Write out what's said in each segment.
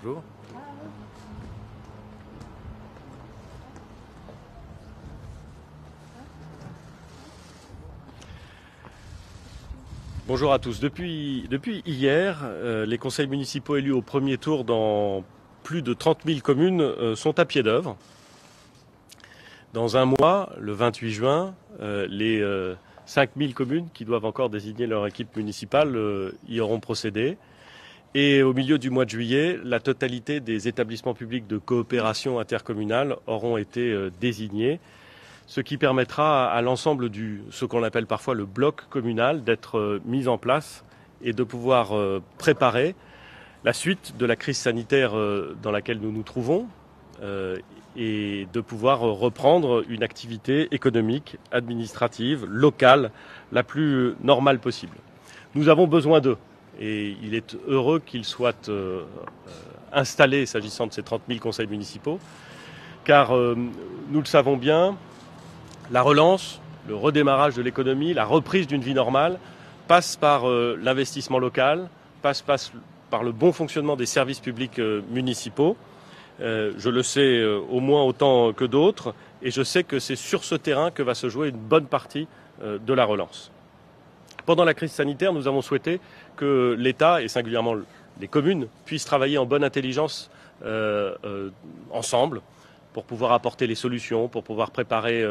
Bonjour. Bonjour à tous. Depuis hier, les conseils municipaux élus au premier tour dans plus de 30 000 communes sont à pied d'œuvre. Dans un mois, le 28 juin, les 5 000 communes qui doivent encore désigner leur équipe municipale y auront procédé. Et au milieu du mois de juillet, la totalité des établissements publics de coopération intercommunale auront été désignés, ce qui permettra à l'ensemble ce qu'on appelle parfois le bloc communal d'être mis en place et de pouvoir préparer la suite de la crise sanitaire dans laquelle nous nous trouvons et de pouvoir reprendre une activité économique, administrative, locale, la plus normale possible. Nous avons besoin d'eux. Et il est heureux qu'ils soient installés s'agissant de ces 30 000 conseils municipaux, car nous le savons bien, la relance, le redémarrage de l'économie, la reprise d'une vie normale passe par l'investissement local, passe par le bon fonctionnement des services publics municipaux. Je le sais au moins autant que d'autres, et je sais que c'est sur ce terrain que va se jouer une bonne partie de la relance. Pendant la crise sanitaire, nous avons souhaité que l'État, et singulièrement les communes, puissent travailler en bonne intelligence ensemble pour pouvoir apporter les solutions, pour pouvoir préparer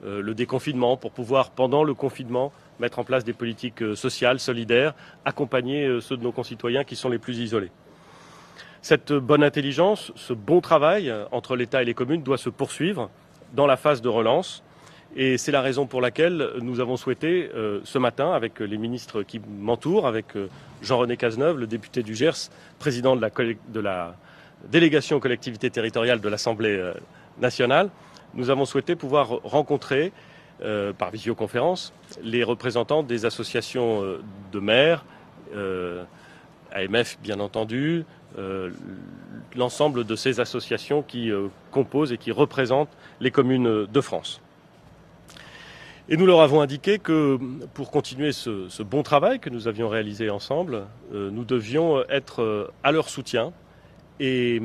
le déconfinement, pour pouvoir, pendant le confinement, mettre en place des politiques sociales, solidaires, accompagner ceux de nos concitoyens qui sont les plus isolés. Cette bonne intelligence, ce bon travail entre l'État et les communes doit se poursuivre dans la phase de relance. Et c'est la raison pour laquelle nous avons souhaité, ce matin, avec les ministres qui m'entourent, avec Jean-René Cazeneuve, le député du Gers, président de la délégation collectivité territoriale de l'Assemblée nationale, nous avons souhaité pouvoir rencontrer, par visioconférence, les représentants des associations de maires, AMF bien entendu, l'ensemble de ces associations qui composent et qui représentent les communes de France. Et nous leur avons indiqué que pour continuer ce bon travail que nous avions réalisé ensemble, nous devions être à leur soutien et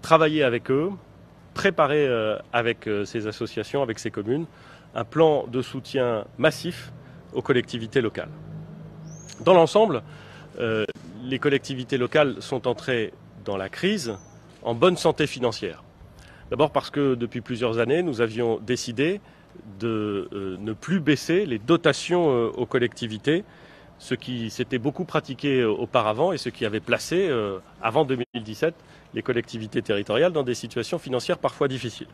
travailler avec eux, préparer avec ces associations, avec ces communes, un plan de soutien massif aux collectivités locales. Dans l'ensemble, les collectivités locales sont entrées dans la crise en bonne santé financière. D'abord parce que depuis plusieurs années, nous avions décidé de ne plus baisser les dotations aux collectivités, ce qui s'était beaucoup pratiqué auparavant et ce qui avait placé, avant 2017, les collectivités territoriales dans des situations financières parfois difficiles.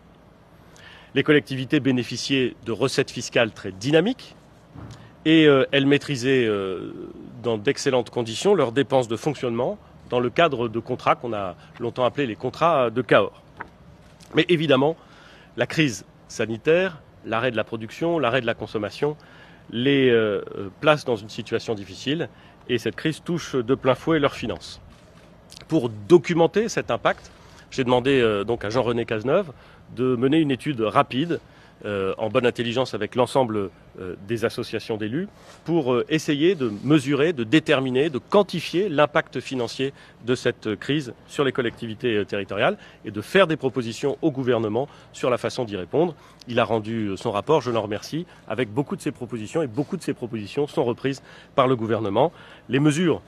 Les collectivités bénéficiaient de recettes fiscales très dynamiques et elles maîtrisaient dans d'excellentes conditions leurs dépenses de fonctionnement dans le cadre de contrats qu'on a longtemps appelés les contrats de Cahors. Mais évidemment, la crise sanitaire, l'arrêt de la production, l'arrêt de la consommation, les place dans une situation difficile et cette crise touche de plein fouet leurs finances. Pour documenter cet impact, j'ai demandé donc à Jean-René Cazeneuve de mener une étude rapide en bonne intelligence avec l'ensemble des associations d'élus pour essayer de mesurer, de déterminer, de quantifier l'impact financier de cette crise sur les collectivités territoriales et de faire des propositions au gouvernement sur la façon d'y répondre. Il a rendu son rapport, je l'en remercie, avec beaucoup de ses propositions et beaucoup de ces propositions sont reprises par le gouvernement. Les mesures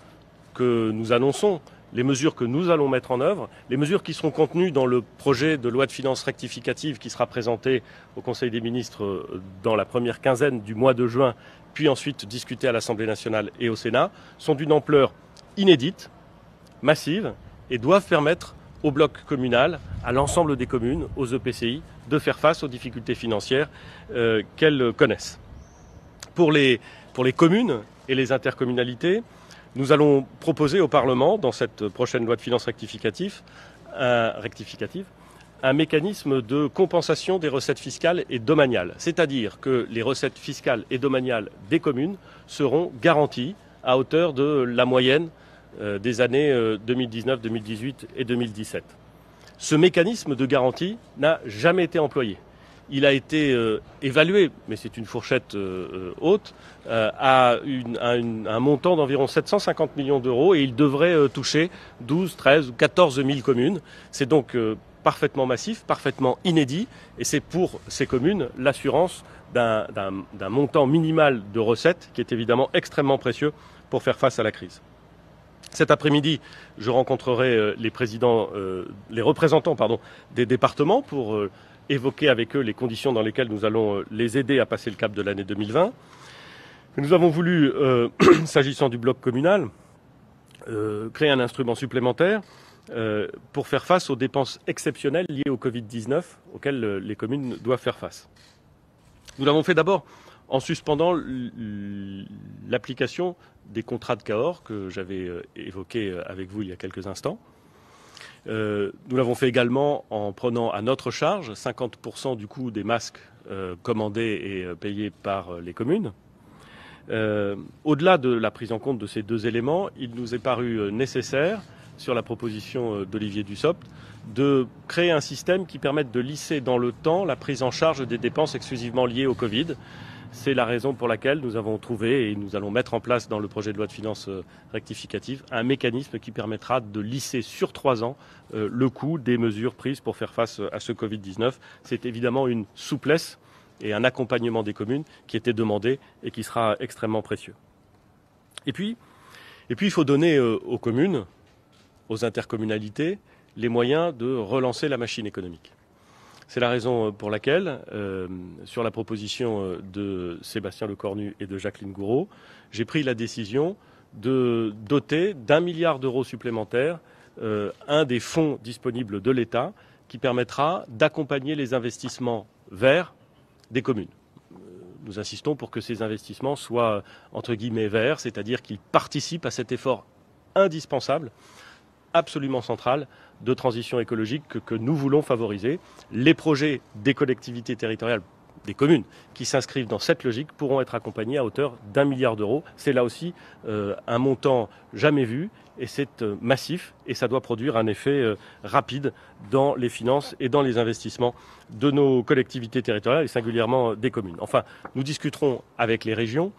que nous annonçons, les mesures que nous allons mettre en œuvre, les mesures qui seront contenues dans le projet de loi de finances rectificative qui sera présenté au Conseil des ministres dans la première quinzaine du mois de juin, puis ensuite discuté à l'Assemblée nationale et au Sénat, sont d'une ampleur inédite, massive, et doivent permettre au bloc communal, à l'ensemble des communes, aux EPCI, de faire face aux difficultés financières qu'elles connaissent. Pour les communes et les intercommunalités, nous allons proposer au Parlement, dans cette prochaine loi de finances rectificative, un mécanisme de compensation des recettes fiscales et domaniales. C'est-à-dire que les recettes fiscales et domaniales des communes seront garanties à hauteur de la moyenne des années 2019, 2018 et 2017. Ce mécanisme de garantie n'a jamais été employé. il a été évalué, mais c'est une fourchette haute, à un montant d'environ 750 millions d'euros et il devrait toucher 12, 13 ou 14 000 communes. C'est donc parfaitement massif, parfaitement inédit et c'est pour ces communes l'assurance d'un montant minimal de recettes qui est évidemment extrêmement précieux pour faire face à la crise. Cet après-midi, je rencontrerai les représentants des départements pour évoquer avec eux les conditions dans lesquelles nous allons les aider à passer le cap de l'année 2020. Nous avons voulu, s'agissant du bloc communal, créer un instrument supplémentaire pour faire face aux dépenses exceptionnelles liées au Covid-19 auxquelles les communes doivent faire face. Nous l'avons fait d'abord en suspendant l'application des contrats de Cahors que j'avais évoqués avec vous il y a quelques instants. Nous l'avons fait également en prenant à notre charge 50% du coût des masques commandés et payés par les communes. Au-delà de la prise en compte de ces deux éléments, il nous est paru nécessaire, sur la proposition d'Olivier Dussopt, de créer un système qui permette de lisser dans le temps la prise en charge des dépenses exclusivement liées au Covid. C'est la raison pour laquelle nous avons trouvé et nous allons mettre en place dans le projet de loi de finances rectificative un mécanisme qui permettra de lisser sur 3 ans le coût des mesures prises pour faire face à ce Covid-19. C'est évidemment une souplesse et un accompagnement des communes qui était demandé et qui sera extrêmement précieux. Et puis il faut donner aux communes, aux intercommunalités, les moyens de relancer la machine économique. C'est la raison pour laquelle, sur la proposition de Sébastien Lecornu et de Jacqueline Gouraud, j'ai pris la décision de doter d'1 milliard d'euros supplémentaires un des fonds disponibles de l'État qui permettra d'accompagner les investissements verts des communes. Nous insistons pour que ces investissements soient, entre guillemets, verts, c'est-à-dire qu'ils participent à cet effort indispensable, absolument central, de transition écologique que nous voulons favoriser. Les projets des collectivités territoriales, des communes, qui s'inscrivent dans cette logique pourront être accompagnés à hauteur d'1 milliard d'euros. C'est là aussi un montant jamais vu et c'est massif et ça doit produire un effet rapide dans les finances et dans les investissements de nos collectivités territoriales et singulièrement des communes. Enfin, nous discuterons avec les régions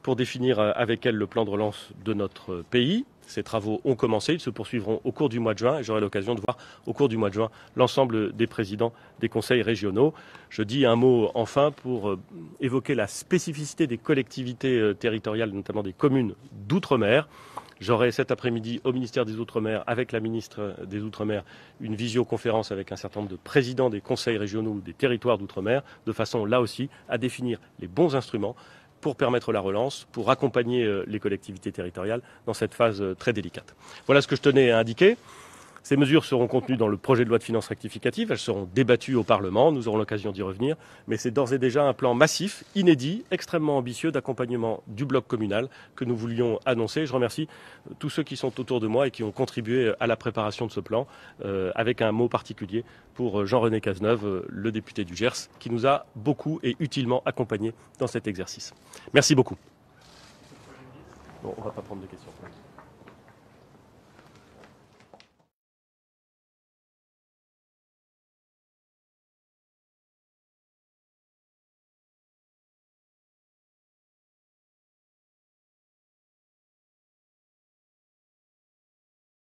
pour définir avec elles le plan de relance de notre pays. Ces travaux ont commencé, ils se poursuivront au cours du mois de juin et j'aurai l'occasion de voir au cours du mois de juin l'ensemble des présidents des conseils régionaux. Je dis un mot enfin pour évoquer la spécificité des collectivités territoriales, notamment des communes d'outre-mer. J'aurai cet après-midi au ministère des Outre-mer, avec la ministre des Outre-mer, une visioconférence avec un certain nombre de présidents des conseils régionaux ou des territoires d'outre-mer, de façon là aussi à définir les bons instruments pour permettre la relance, pour accompagner les collectivités territoriales dans cette phase très délicate. Voilà ce que je tenais à indiquer. Ces mesures seront contenues dans le projet de loi de finances rectificative, elles seront débattues au Parlement, nous aurons l'occasion d'y revenir, mais c'est d'ores et déjà un plan massif, inédit, extrêmement ambitieux d'accompagnement du bloc communal que nous voulions annoncer. Je remercie tous ceux qui sont autour de moi et qui ont contribué à la préparation de ce plan, avec un mot particulier pour Jean-René Cazeneuve, le député du Gers, qui nous a beaucoup et utilement accompagnés dans cet exercice. Merci beaucoup. Bon, on ne va pas prendre de questions.